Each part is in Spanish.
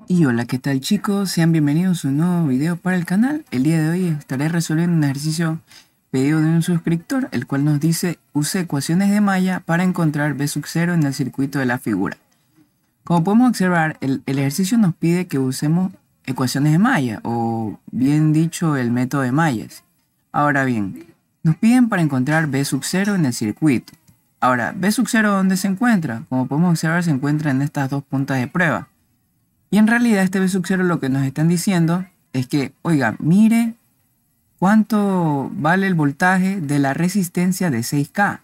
Y hola, ¿qué tal chicos? Sean bienvenidos a un nuevo video para el canal. El día de hoy estaré resolviendo un ejercicio pedido de un suscriptor, el cual nos dice: use ecuaciones de malla para encontrar B sub 0 en el circuito de la figura. Como podemos observar, el ejercicio nos pide que usemos ecuaciones de malla, o bien dicho, el método de mallas. Ahora bien, nos piden para encontrar B sub 0 en el circuito. Ahora, B sub 0, ¿dónde se encuentra? Como podemos observar, se encuentra en estas dos puntas de prueba. Y en realidad este B sub 0 lo que nos están diciendo es que, oiga, mire cuánto vale el voltaje de la resistencia de 6K.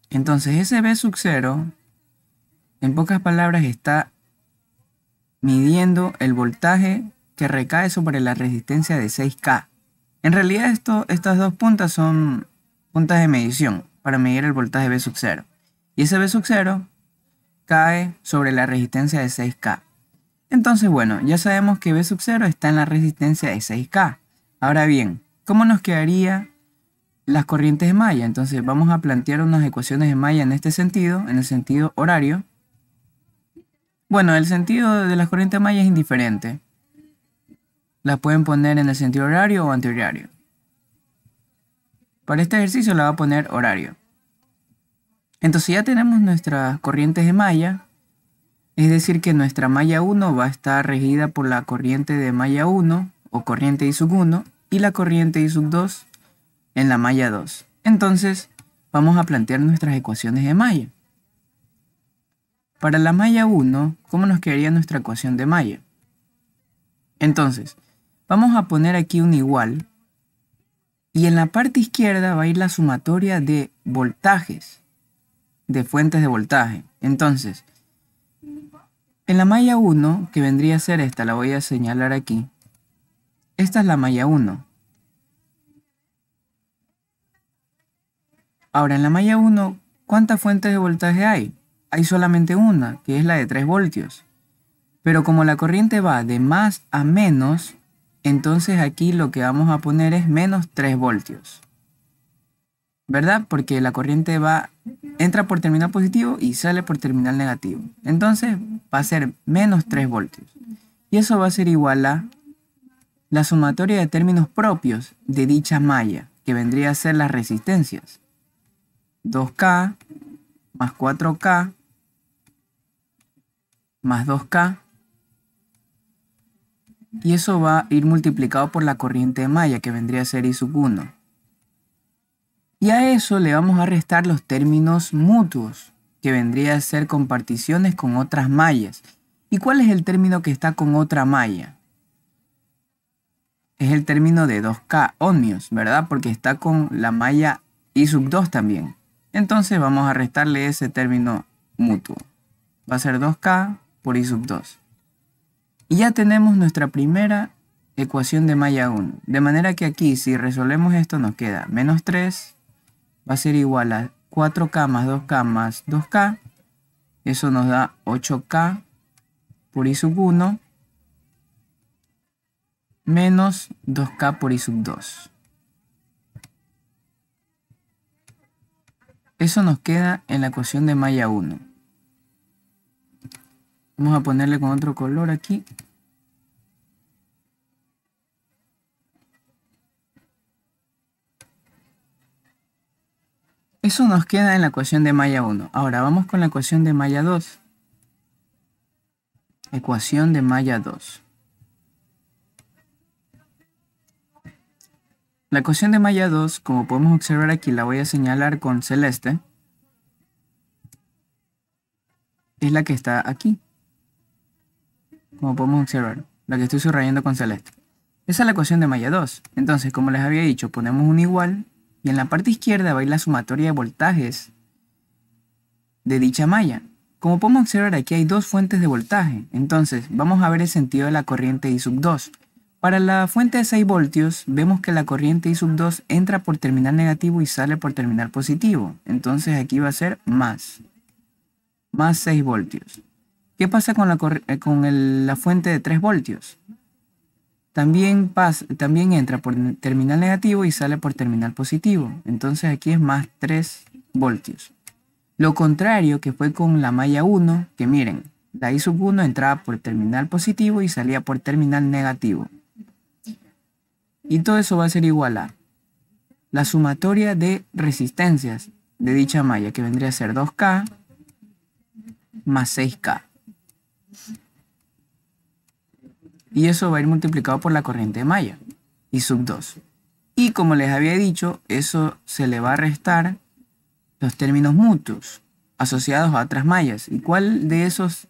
Entonces ese B sub 0, en pocas palabras, está midiendo el voltaje que recae sobre la resistencia de 6K. En realidad estas dos puntas son puntas de medición para medir el voltaje B sub 0. Y ese B sub 0 cae sobre la resistencia de 6K. Entonces, bueno, ya sabemos que B sub 0 está en la resistencia de 6K. Ahora bien, ¿cómo nos quedaría las corrientes de malla? Entonces vamos a plantear unas ecuaciones de malla en este sentido, en el sentido horario. Bueno, el sentido de las corrientes de malla es indiferente. Las pueden poner en el sentido horario o antihorario. Para este ejercicio la voy a poner horario. Entonces ya tenemos nuestras corrientes de malla. Es decir que nuestra malla 1 va a estar regida por la corriente de malla 1 o corriente I sub 1 y la corriente I sub 2 en la malla 2. Entonces vamos a plantear nuestras ecuaciones de malla. Para la malla 1, ¿cómo nos quedaría nuestra ecuación de malla? Entonces, vamos a poner aquí un igual y en la parte izquierda va a ir la sumatoria de voltajes, de fuentes de voltaje. Entonces, en la malla 1, que vendría a ser esta, la voy a señalar aquí. Esta es la malla 1. Ahora, en la malla 1, ¿cuántas fuentes de voltaje hay? Hay solamente una, que es la de 3 voltios. Pero como la corriente va de más a menos, entonces aquí lo que vamos a poner es menos 3 voltios. ¿Verdad? Porque la corriente entra por terminal positivo y sale por terminal negativo. Entonces va a ser menos 3 voltios. Y eso va a ser igual a la sumatoria de términos propios de dicha malla, que vendría a ser las resistencias. 2K más 4K más 2K. Y eso va a ir multiplicado por la corriente de malla, que vendría a ser I sub 1. Y a eso le vamos a restar los términos mutuos, que vendría a ser comparticiones con otras mallas. ¿Y cuál es el término que está con otra malla? Es el término de 2K ohmios, ¿verdad? Porque está con la malla I sub 2 también. Entonces vamos a restarle ese término mutuo. Va a ser 2K por I sub 2. Y ya tenemos nuestra primera ecuación de malla 1. De manera que aquí, si resolvemos esto, nos queda menos 3. Va a ser igual a 4K más 2K más 2K. Eso nos da 8K por I sub 1 menos 2K por I sub 2. Eso nos queda en la ecuación de malla 1. Vamos a ponerle con otro color aquí. Eso nos queda en la ecuación de malla 1. Ahora vamos con la ecuación de malla 2. Ecuación de malla 2. La ecuación de malla 2, como podemos observar aquí, la voy a señalar con celeste. Es la que está aquí. Como podemos observar, la que estoy subrayando con celeste. Esa es la ecuación de malla 2. Entonces, como les había dicho, ponemos un igual. Y en la parte izquierda va a ir la sumatoria de voltajes de dicha malla. Como podemos observar, aquí hay dos fuentes de voltaje. Entonces, vamos a ver el sentido de la corriente I sub 2. Para la fuente de 6 voltios, vemos que la corriente I sub 2 entra por terminal negativo y sale por terminal positivo. Entonces, aquí va a ser más 6 voltios. ¿Qué pasa con la fuente de 3 voltios? También entra por terminal negativo y sale por terminal positivo. Entonces aquí es más 3 voltios. Lo contrario que fue con la malla 1, que miren, La I sub 1 entraba por terminal positivo y salía por terminal negativo. Y todo eso va a ser igual a la sumatoria de resistencias de dicha malla, que vendría a ser 2K más 6K. Y eso va a ir multiplicado por la corriente de malla, I sub 2. Y como les había dicho, eso se le va a restar los términos mutuos asociados a otras mallas. ¿Y cuál de esas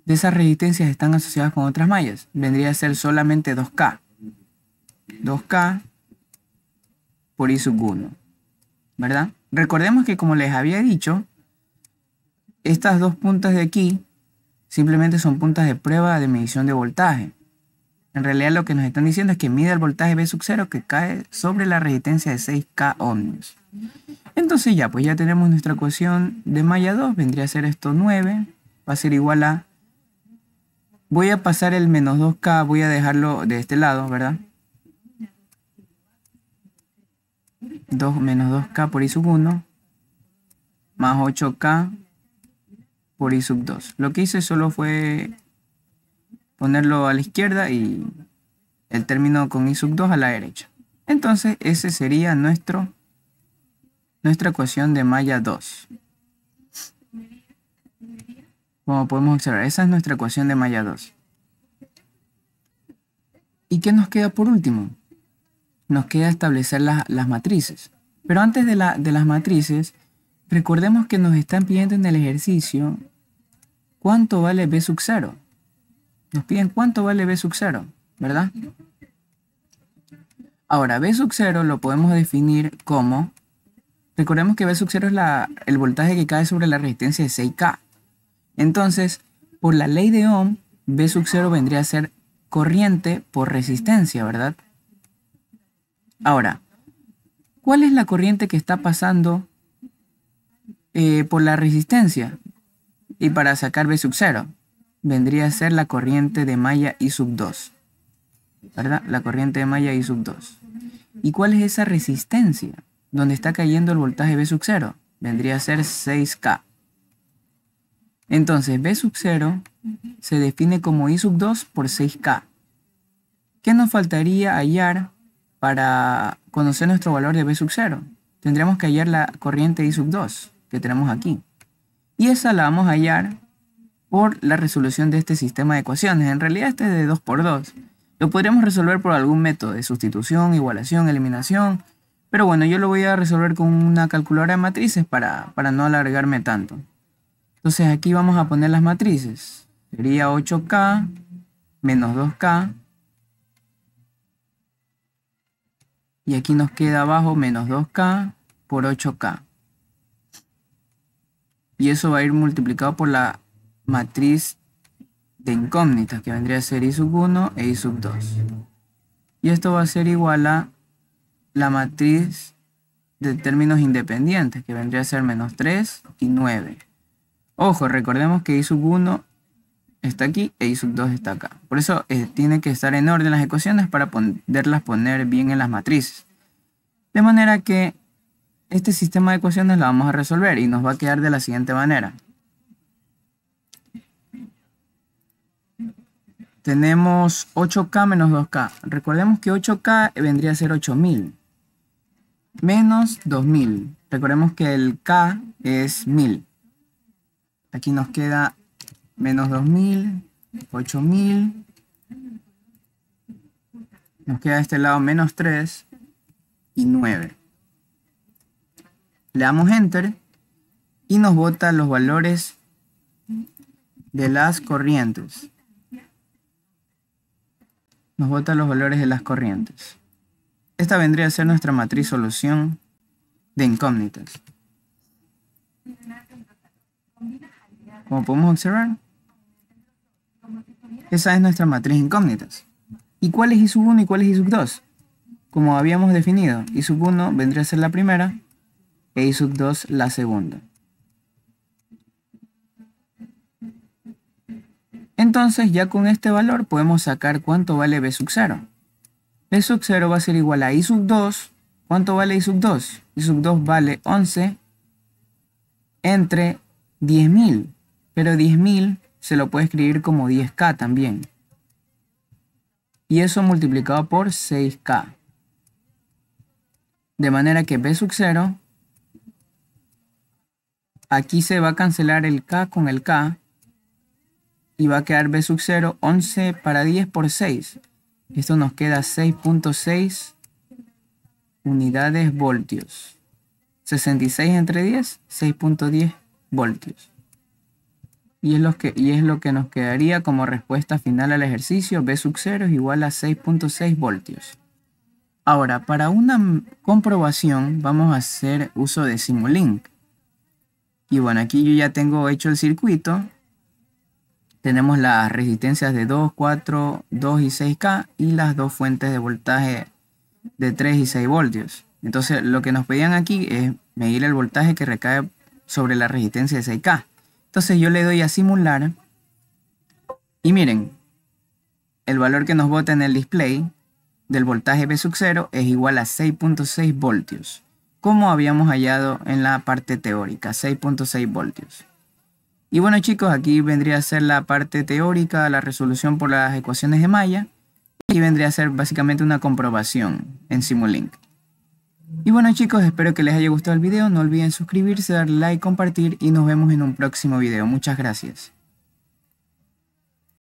resistencias están asociadas con otras mallas? Vendría a ser solamente 2K. 2K por I sub 1, ¿verdad? Recordemos que, como les había dicho, estas dos puntas de aquí simplemente son puntas de prueba de medición de voltaje. En realidad lo que nos están diciendo es que mide el voltaje V sub 0 que cae sobre la resistencia de 6K ohmios. Entonces ya, pues ya tenemos nuestra ecuación de malla 2, vendría a ser esto 9, va a ser igual a... Voy a pasar el menos 2K, voy a dejarlo de este lado, ¿verdad? 2 menos 2K por I sub 1 más 8K por I sub 2. Lo que hice solo fue ponerlo a la izquierda y el término con I sub 2 a la derecha. Entonces ese sería nuestra ecuación de malla 2. Como podemos observar, esa es nuestra ecuación de malla 2. ¿Y qué nos queda por último? Nos queda establecer las matrices. Pero antes de las matrices, recordemos que nos están pidiendo en el ejercicio cuánto vale V sub 0. Nos piden cuánto vale V sub 0, ¿verdad? Ahora, V sub 0 lo podemos definir como... Recordemos que V sub 0 es el voltaje que cae sobre la resistencia de 6K. Entonces, por la ley de Ohm, V sub 0 vendría a ser corriente por resistencia, ¿verdad? Ahora, ¿cuál es la corriente que está pasando por la resistencia? Y para sacar V sub 0, vendría a ser la corriente de malla I sub 2, ¿verdad? La corriente de malla I sub 2. ¿Y cuál es esa resistencia donde está cayendo el voltaje V sub 0? Vendría a ser 6K. Entonces, V sub 0 se define como I sub 2 por 6K. ¿Qué nos faltaría hallar para conocer nuestro valor de V sub 0? Tendríamos que hallar la corriente I sub 2 que tenemos aquí. Y esa la vamos a hallar por la resolución de este sistema de ecuaciones. En realidad este es de 2 por 2. Lo podríamos resolver por algún método de sustitución, igualación, eliminación. Pero bueno, yo lo voy a resolver con una calculadora de matrices para no alargarme tanto. Entonces aquí vamos a poner las matrices. Sería 8K menos 2K. Y aquí nos queda abajo menos 2K por 8K. Y eso va a ir multiplicado por la matriz de incógnitas, que vendría a ser I sub 1 e I sub 2. Y esto va a ser igual a la matriz de términos independientes, que vendría a ser menos 3 y 9. Ojo, recordemos que I sub 1 está aquí e I sub 2 está acá. Por eso tiene que estar en orden las ecuaciones para poderlas poner bien en las matrices. De manera que este sistema de ecuaciones lo vamos a resolver y nos va a quedar de la siguiente manera. Tenemos 8K menos 2K. Recordemos que 8K vendría a ser 8000. Menos 2000. Recordemos que el K es 1000. Aquí nos queda menos 2000, 8000. Nos queda de este lado menos 3 y 9. Le damos Enter y nos bota los valores de las corrientes. Nos bota los valores de las corrientes. Esta vendría a ser nuestra matriz solución de incógnitas. Como podemos observar, esa es nuestra matriz incógnitas. ¿Y cuál es I sub 1 y cuál es I sub 2? Como habíamos definido, I sub 1 vendría a ser la primera e I sub 2 la segunda. Entonces ya con este valor podemos sacar cuánto vale V sub 0. V sub 0 va a ser igual a I sub 2. ¿Cuánto vale I sub 2? I sub 2 vale 11 entre 10.000. Pero 10.000 se lo puede escribir como 10K también. Y eso multiplicado por 6K. De manera que B sub 0, aquí se va a cancelar el K con el K. Y va a quedar B sub 0, 11 para 10 por 6. Esto nos queda 6.6 unidades voltios. 66 entre 10, 6.10 voltios. Y es lo que nos quedaría como respuesta final al ejercicio. B sub 0 es igual a 6.6 voltios. Ahora, para una comprobación vamos a hacer uso de Simulink. Y bueno, aquí yo ya tengo hecho el circuito. Tenemos las resistencias de 2, 4, 2 y 6K y las dos fuentes de voltaje de 3 y 6 voltios. Entonces lo que nos pedían aquí es medir el voltaje que recae sobre la resistencia de 6K. Entonces yo le doy a simular y miren, el valor que nos bota en el display del voltaje B sub 0 es igual a 6.6 voltios, como habíamos hallado en la parte teórica, 6.6 voltios. Y bueno chicos, aquí vendría a ser la parte teórica, la resolución por las ecuaciones de Maya. Y vendría a ser básicamente una comprobación en Simulink. Y bueno chicos, espero que les haya gustado el video. No olviden suscribirse, darle like, compartir y nos vemos en un próximo video. Muchas gracias.